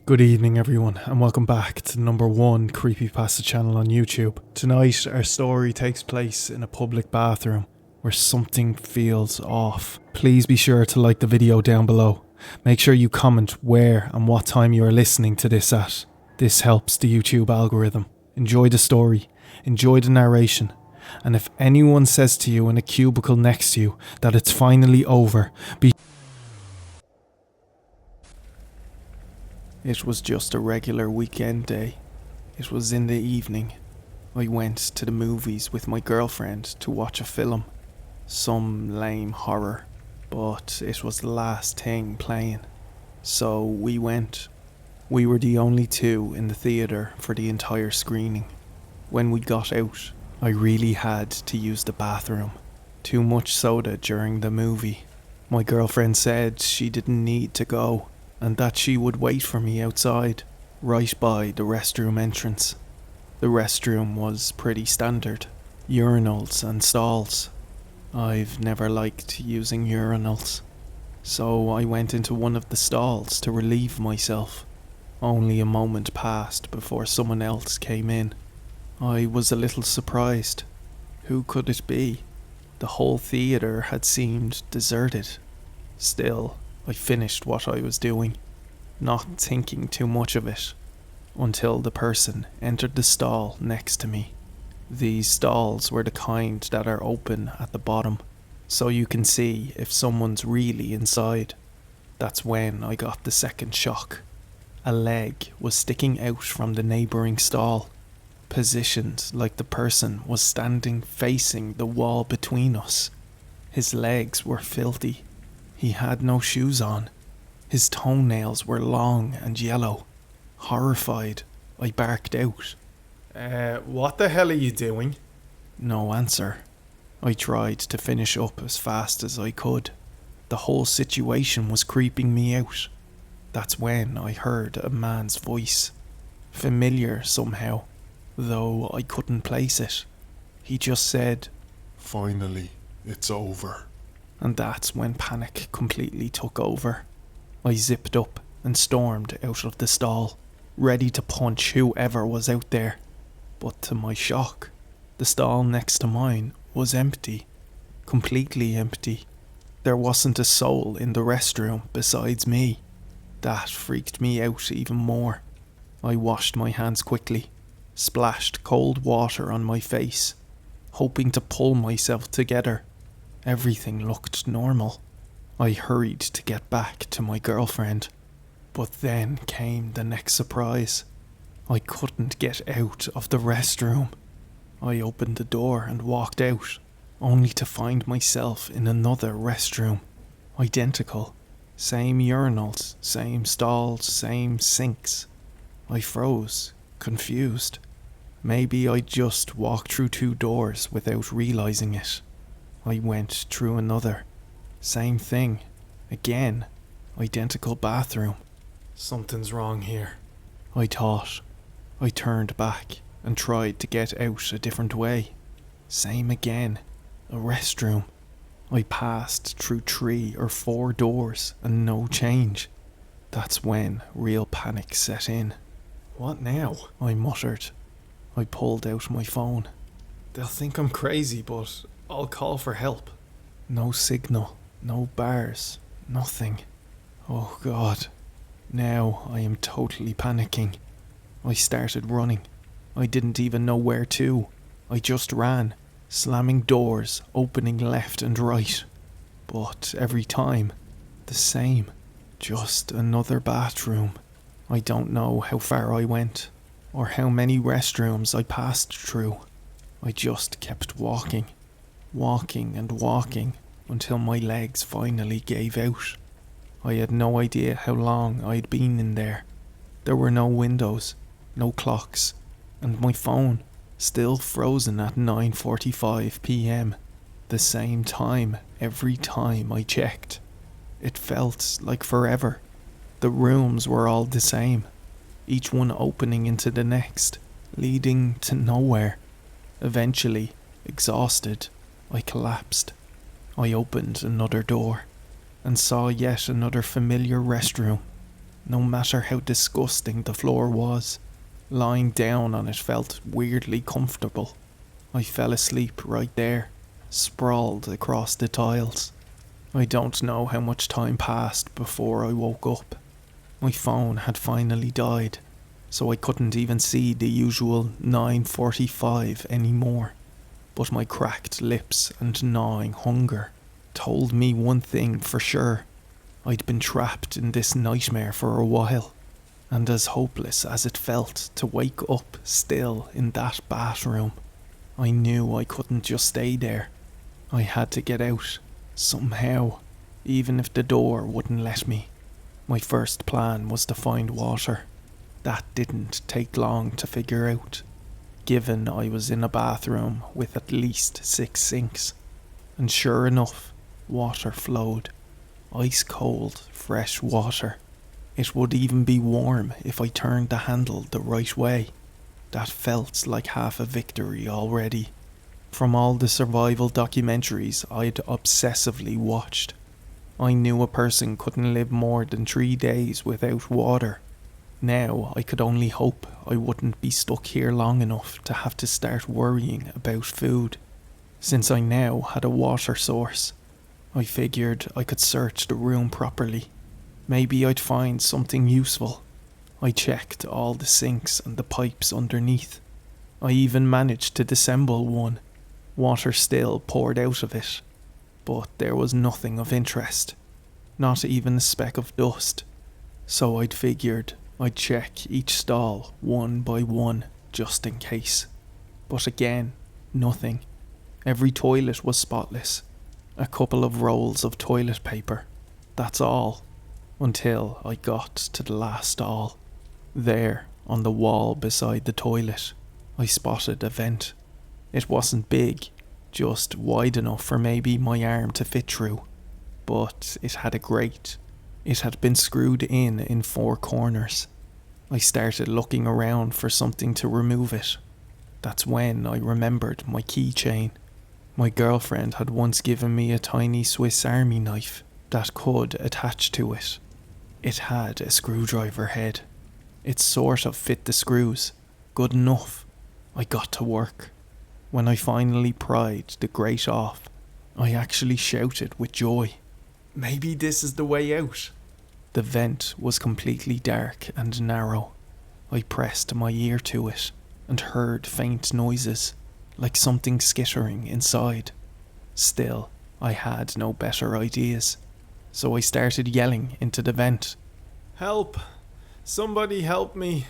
Good evening everyone, and welcome back to the number one Creepypasta channel on YouTube. Tonight our story takes place in a public bathroom where something feels off. Please be sure to like the video down below. Make sure you comment where and what time you are listening to this at. This helps the YouTube algorithm. Enjoy the story, enjoy the narration, and if anyone says to you in a cubicle next to you that it's finally over, It was just a regular weekend day. It was in the evening. I went to the movies with my girlfriend to watch a film. Some lame horror, but it was the last thing playing. So we went. We were the only two in the theatre for the entire screening. When we got out, I really had to use the bathroom. Too much soda during the movie. My girlfriend said she didn't need to go, and that she would wait for me outside, right by the restroom entrance. The restroom was pretty standard, urinals and stalls. I've never liked using urinals, so I went into one of the stalls to relieve myself. Only a moment passed before someone else came in. I was a little surprised. Who could it be? The whole theatre had seemed deserted. Still, I finished what I was doing, not thinking too much of it, until the person entered the stall next to me. These stalls were the kind that are open at the bottom, so you can see if someone's really inside. That's when I got the second shock. A leg was sticking out from the neighbouring stall, positioned like the person was standing facing the wall between us. His legs were filthy. He had no shoes on. His toenails were long and yellow. Horrified, I barked out. What the hell are you doing? No answer. I tried to finish up as fast as I could. The whole situation was creeping me out. That's when I heard a man's voice. Familiar somehow, though I couldn't place it. He just said, "Finally, it's over." And that's when panic completely took over. I zipped up and stormed out of the stall, ready to punch whoever was out there. But to my shock, the stall next to mine was empty. Completely empty. There wasn't a soul in the restroom besides me. That freaked me out even more. I washed my hands quickly, splashed cold water on my face, hoping to pull myself together. Everything looked normal. I hurried to get back to my girlfriend, but then came the next surprise. I couldn't get out of the restroom. I opened the door and walked out, only to find myself in another restroom. Identical. Same urinals, same stalls, same sinks. I froze, confused. Maybe I just walked through two doors without realizing it. I went through another. Same thing. Again. Identical bathroom. Something's wrong here, I thought. I turned back and tried to get out a different way. Same again. A restroom. I passed through 3 or 4 doors and no change. That's when real panic set in. What now? I muttered. I pulled out my phone. They'll think I'm crazy, but I'll call for help. No signal, no bars, nothing. Oh God. Now I am totally panicking. I started running. I didn't even know where to. I just ran, slamming doors, opening left and right. But every time, the same. Just another bathroom. I don't know how far I went, or how many restrooms I passed through. I just kept walking. Walking and walking until my legs finally gave out. I had no idea how long I'd been in there. There were no windows, no clocks, and my phone still frozen at 9:45 p.m. The same time every time I checked. It felt like forever. The rooms were all the same, each one opening into the next, leading to nowhere. Eventually, exhausted, I collapsed. I opened another door and saw yet another familiar restroom. no matter how disgusting the floor was. Lying down on it felt weirdly comfortable. I fell asleep right there, sprawled across the tiles. I don't know how much time passed before I woke up. My phone had finally died, so I couldn't even see the usual 9:45 anymore. But my cracked lips and gnawing hunger told me one thing for sure. I'd been trapped in this nightmare for a while, and as hopeless as it felt to wake up still in that bathroom, I knew I couldn't just stay there. I had to get out, somehow, even if the door wouldn't let me. My first plan was to find water. That didn't take long to figure out, given I was in a bathroom with at least 6 sinks. And sure enough, water flowed. Ice cold, fresh water. It would even be warm if I turned the handle the right way. That felt like half a victory already. From all the survival documentaries I'd obsessively watched, I knew a person couldn't live more than 3 days without water. Now I could only hope I wouldn't be stuck here long enough to have to start worrying about food. Since I now had a water source, I figured I could search the room properly. Maybe I'd find something useful. I checked all the sinks and the pipes underneath. I even managed to disassemble one. Water still poured out of it, but there was nothing of interest, not even a speck of dust. So I'd figured I'd check each stall one by one, just in case. But again, nothing. Every toilet was spotless. A couple of rolls of toilet paper. That's all. Until I got to the last stall. There, on the wall beside the toilet, I spotted a vent. It wasn't big, just wide enough for maybe my arm to fit through. But it had a grate. It had been screwed in 4 corners. I started looking around for something to remove it. That's when I remembered my keychain. My girlfriend had once given me a tiny Swiss Army knife that could attach to it. It had a screwdriver head. It sort of fit the screws. Good enough. I got to work. When I finally pried the grate off, I actually shouted with joy. Maybe this is the way out. The vent was completely dark and narrow. I pressed my ear to it and heard faint noises, like something skittering inside. Still, I had no better ideas, so I started yelling into the vent. Help! Somebody help me!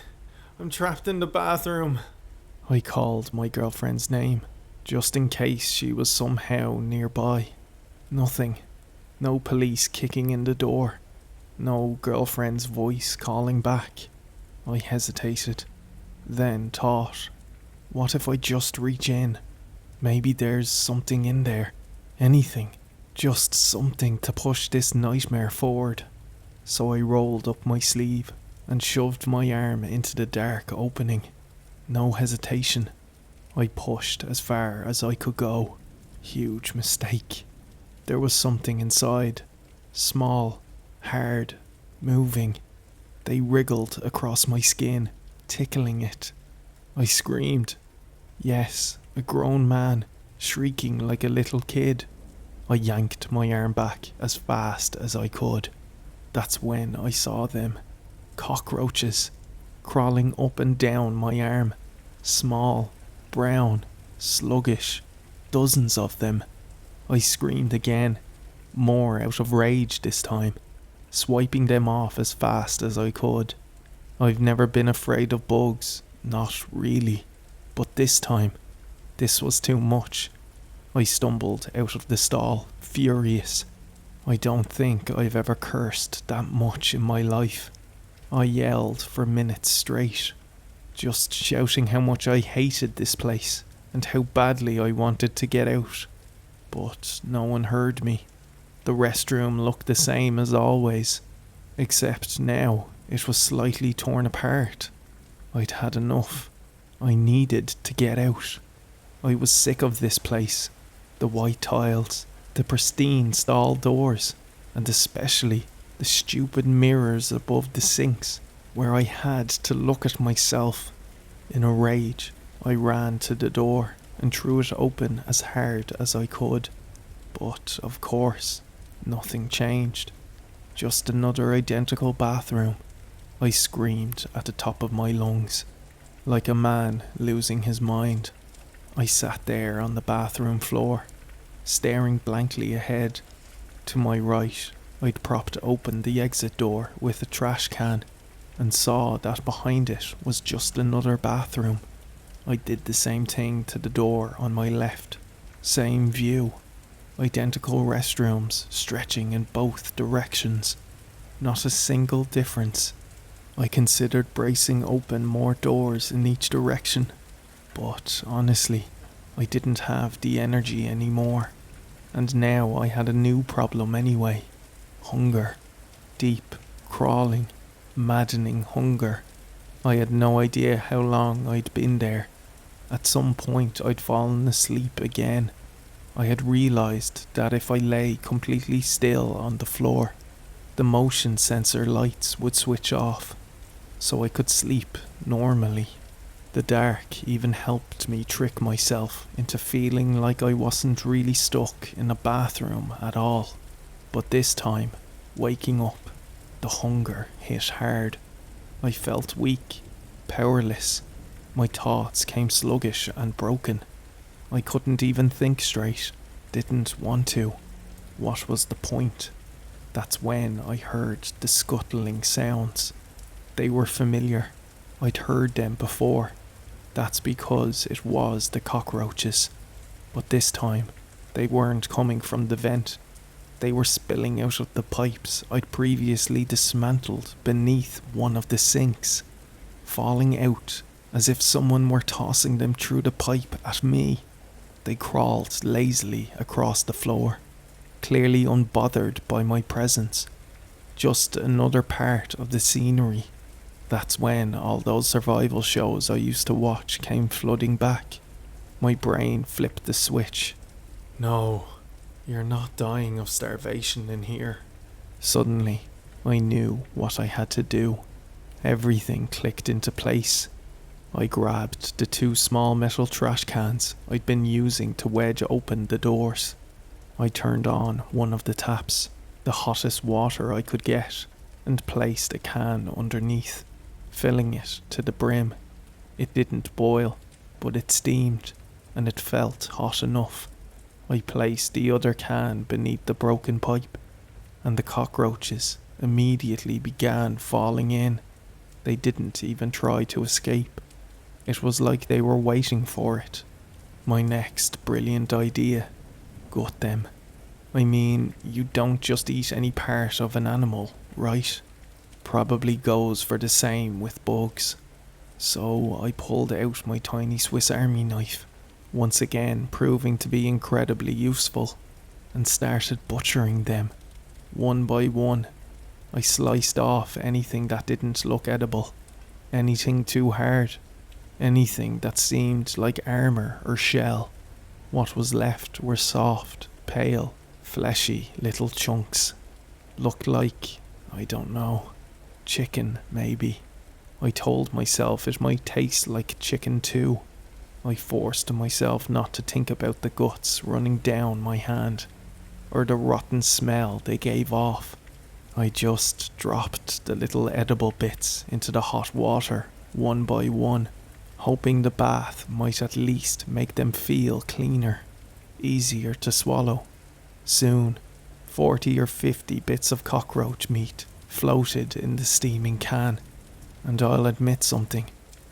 I'm trapped in the bathroom. I called my girlfriend's name, just in case she was somehow nearby. Nothing. No police kicking in the door. No girlfriend's voice calling back. I hesitated, then thought, what if I just reach in? Maybe there's something in there. Anything. Just something to push this nightmare forward. So I rolled up my sleeve and shoved my arm into the dark opening. No hesitation. I pushed as far as I could go. Huge mistake. There was something inside. Small, hard, moving. They wriggled across my skin, tickling it. I screamed. Yes, a grown man, shrieking like a little kid. I yanked my arm back as fast as I could. That's when I saw them. Cockroaches, crawling up and down my arm. Small, brown, sluggish. Dozens of them. I screamed again, more out of rage this time, swiping them off as fast as I could. I've never been afraid of bugs, not really. But this time, this was too much. I stumbled out of the stall, furious. I don't think I've ever cursed that much in my life. I yelled for minutes straight, just shouting how much I hated this place and how badly I wanted to get out. But no one heard me. The restroom looked the same as always, except now it was slightly torn apart. I'd had enough. I needed to get out. I was sick of this place. The white tiles, the pristine stall doors, and especially The stupid mirrors above the sinks, where I had to look at myself. In a rage, I ran to the door and threw it open as hard as I could. But, of course, nothing changed. Just another identical bathroom. I screamed at the top of my lungs, like a man losing his mind. I sat there on the bathroom floor, staring blankly ahead. To my right, I'd propped open the exit door with a trash can and saw that behind it was just another bathroom. I did the same thing to the door on my left. Same view. Identical restrooms stretching in both directions. Not a single difference. I considered bracing open more doors in each direction, but honestly, I didn't have the energy anymore. And now I had a new problem anyway. Hunger. Deep, crawling, maddening hunger. I had no idea how long I'd been there. At some point I'd fallen asleep again. I had realised that if I lay completely still on the floor, the motion sensor lights would switch off, so I could sleep normally. The dark even helped me trick myself into feeling like I wasn't really stuck in a bathroom at all. But this time, waking up, the hunger hit hard. I felt weak, powerless. My thoughts came sluggish and broken. I couldn't even think straight, didn't want to. What was the point? That's when I heard the scuttling sounds. They were familiar. I'd heard them before. That's because it was the cockroaches. But this time, they weren't coming from the vent. They were spilling out of the pipes I'd previously dismantled beneath one of the sinks, falling out as if someone were tossing them through the pipe at me. They crawled lazily across the floor, clearly unbothered by my presence. Just another part of the scenery. That's when all those survival shows I used to watch came flooding back. My brain flipped the switch. No, you're not dying of starvation in here. Suddenly, I knew what I had to do. Everything clicked into place. I grabbed the 2 small metal trash cans I'd been using to wedge open the doors. I turned on one of the taps, the hottest water I could get, and placed a can underneath, filling it to the brim. It didn't boil, but it steamed, and it felt hot enough. I placed the other can beneath the broken pipe, and the cockroaches immediately began falling in. They didn't even try to escape. It was like they were waiting for it. My next brilliant idea: gut them. I mean, you don't just eat any part of an animal, right? Probably goes for the same with bugs. So I pulled out my tiny Swiss Army knife, once again proving to be incredibly useful, and started butchering them, one by one. I sliced off anything that didn't look edible, anything too hard, anything that seemed like armor or shell. What was left were soft, pale, fleshy little chunks. Looked like, I don't know, chicken maybe. I told myself it might taste like chicken too. I forced myself not to think about the guts running down my hand, or the rotten smell they gave off. I just dropped the little edible bits into the hot water, one by one, hoping the bath might at least make them feel cleaner, easier to swallow. Soon, 40 or 50 bits of cockroach meat floated in the steaming can, and I'll admit something,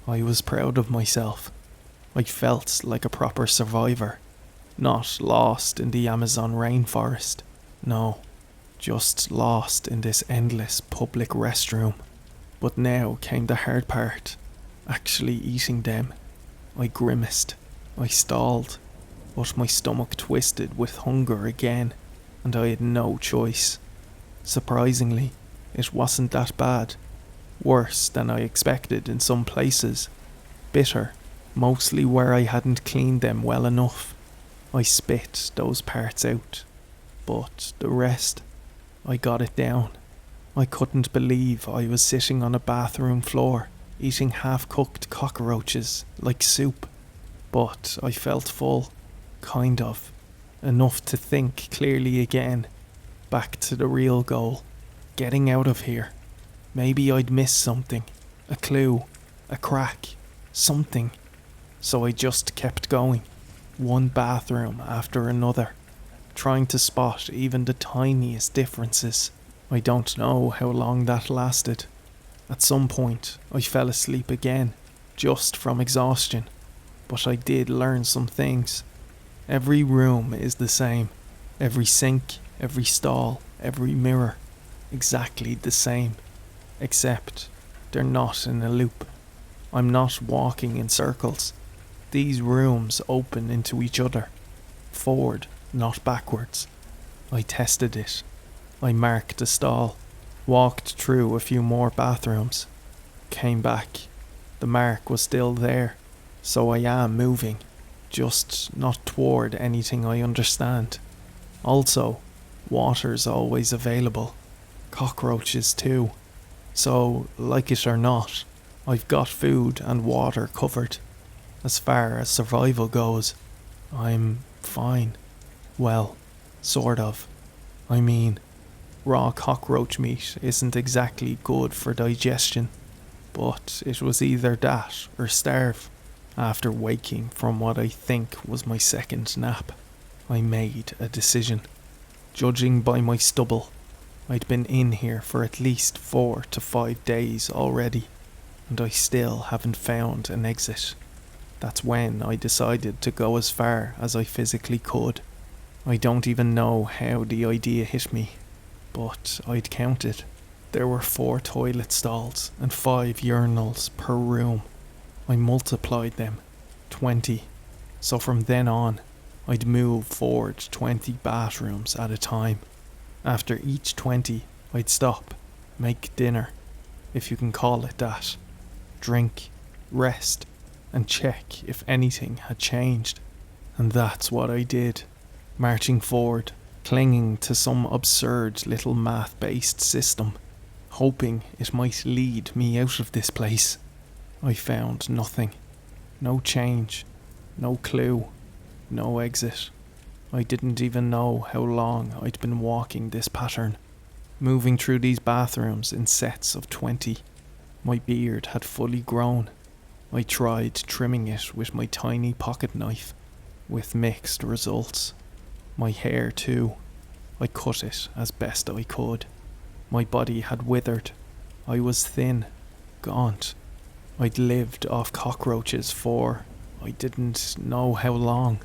I was proud of myself. I felt like a proper survivor, not lost in the Amazon rainforest, no, just lost in this endless public restroom. But now came the hard part, actually eating them. I grimaced, I stalled, but my stomach twisted with hunger again, and I had no choice. Surprisingly, it wasn't that bad. Worse than I expected in some places. Bitter, mostly where I hadn't cleaned them well enough. I spit those parts out, but the rest, I got it down. I couldn't believe I was sitting on a bathroom floor, eating half-cooked cockroaches like soup. But I felt full, kind of, enough to think clearly again, back to the real goal, getting out of here. Maybe I'd missed something, a clue, a crack, something. So I just kept going, one bathroom after another, trying to spot even the tiniest differences. I don't know how long that lasted. At some point, I fell asleep again, just from exhaustion. But I did learn some things. Every room is the same. Every sink, every stall, every mirror. Exactly the same. Except they're not in a loop. I'm not walking in circles. These rooms open into each other. Forward, not backwards. I tested it. I marked a stall. Walked through a few more bathrooms. Came back. The mark was still there. So I am moving. Just not toward anything I understand. Also, water's always available. Cockroaches too. So, like it or not, I've got food and water covered. As far as survival goes, I'm fine. Well, sort of. I mean, raw cockroach meat isn't exactly good for digestion, but it was either that or starve. After waking from what I think was my second nap, I made a decision. Judging by my stubble, I'd been in here for at least 4 to 5 days already, and I still haven't found an exit. That's when I decided to go as far as I physically could. I don't even know how the idea hit me, but I'd counted. There were 4 toilet stalls and 5 urinals per room. I multiplied them, 20. So from then on, I'd move forward 20 bathrooms at a time. After each 20, I'd stop, make dinner, if you can call it that, drink, rest, and check if anything had changed. And that's what I did, marching forward, clinging to some absurd little math-based system, hoping it might lead me out of this place. I found nothing. No change. No clue. No exit. I didn't even know how long I'd been walking this pattern, moving through these bathrooms in sets of 20. My beard had fully grown. I tried trimming it with my tiny pocket knife, with mixed results. My hair too. I cut it as best I could. My body had withered. I was thin, gaunt. I'd lived off cockroaches for I didn't know how long.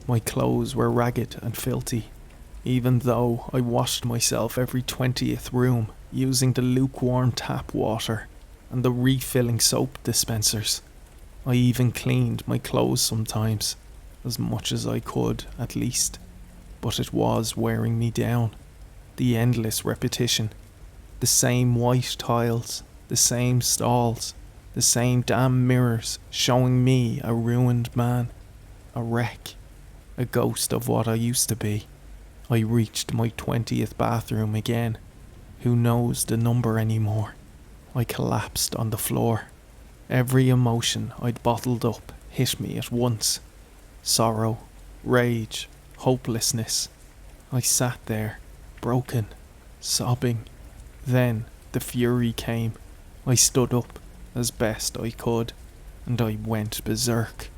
My clothes were ragged and filthy, even though I washed myself every 20th room using the lukewarm tap water and the refilling soap dispensers. I even cleaned my clothes sometimes, as much as I could at least, but it was wearing me down. The endless repetition, the same white tiles, the same stalls, the same damn mirrors showing me a ruined man, a wreck, a ghost of what I used to be. I reached my 20th bathroom again. Who knows the number anymore? I collapsed on the floor. Every emotion I'd bottled up hit me at once. Sorrow, rage, hopelessness. I sat there, broken, sobbing. Then the fury came. I stood up as best I could, and I went berserk.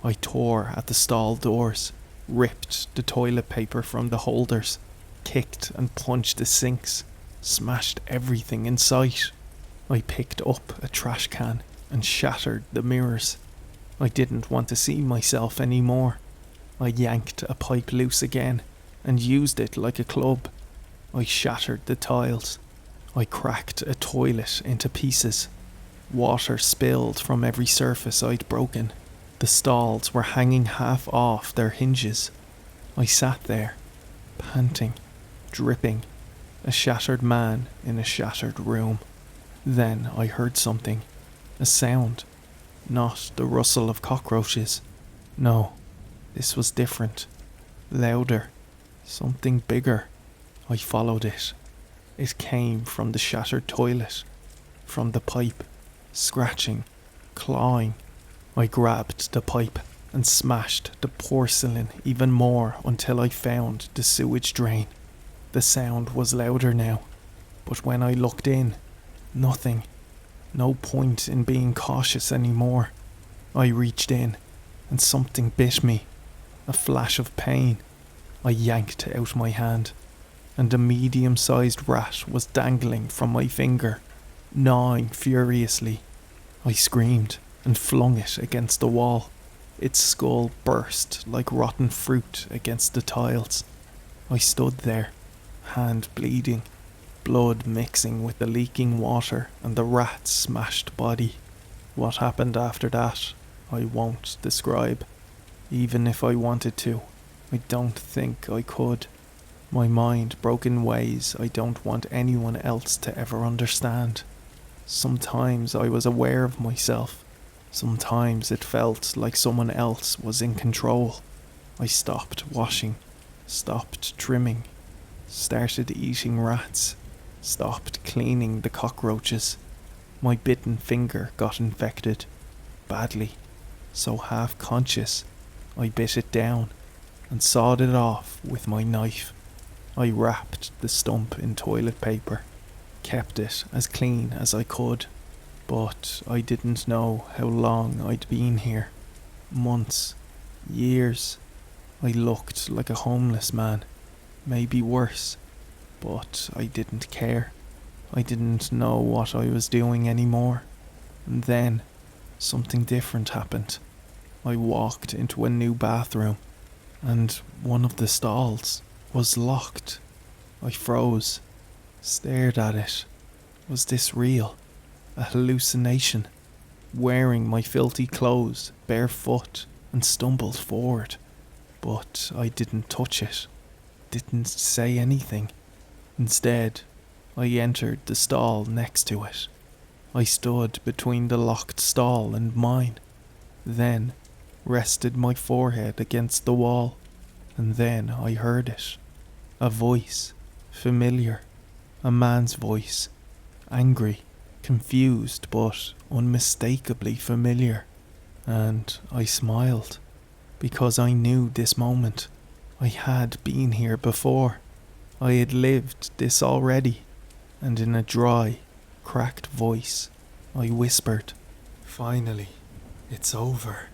I tore at the stall doors, ripped the toilet paper from the holders, kicked and punched the sinks, smashed everything in sight. I picked up a trash can and shattered the mirrors. I didn't want to see myself anymore. I yanked a pipe loose again and used it like a club. I shattered the tiles. I cracked a toilet into pieces. Water spilled from every surface I'd broken. The stalls were hanging half off their hinges. I sat there, panting, dripping, a shattered man in a shattered room. Then I heard something, a sound, not the rustle of cockroaches. No, this was different, louder, something bigger. I followed it. It came from the shattered toilet, from the pipe, scratching, clawing. I grabbed the pipe and smashed the porcelain even more until I found the sewage drain. The sound was louder now, but when I looked in, nothing. No point in being cautious anymore. I reached in, and something bit me. A flash of pain. I yanked out my hand, and a medium-sized rat was dangling from my finger, gnawing furiously. I screamed and flung it against the wall. Its skull burst like rotten fruit against the tiles. I stood there, hand bleeding, blood mixing with the leaking water and the rat's smashed body. What happened after that, I won't describe. Even if I wanted to, I don't think I could. My mind broke in ways I don't want anyone else to ever understand. Sometimes I was aware of myself. Sometimes it felt like someone else was in control. I stopped washing, stopped trimming, started eating rats, stopped cleaning the cockroaches. My bitten finger got infected, badly, so half-conscious, I bit it down and sawed it off with my knife. I wrapped the stump in toilet paper, kept it as clean as I could, but I didn't know how long I'd been here. Months, years. I looked like a homeless man, maybe worse, but I didn't care. I didn't know what I was doing anymore. And then, something different happened. I walked into a new bathroom, and one of the stalls was locked. I froze, stared at it. Was this real? A hallucination? Wearing my filthy clothes, barefoot, and stumbled forward. But I didn't touch it, didn't say anything. Instead, I entered the stall next to it. I stood between the locked stall and mine, then rested my forehead against the wall, and then I heard it. A voice, familiar, a man's voice, angry, confused but unmistakably familiar. And I smiled, because I knew this moment. I had been here before. I had lived this already, and in a dry, cracked voice, I whispered, Finally, it's over.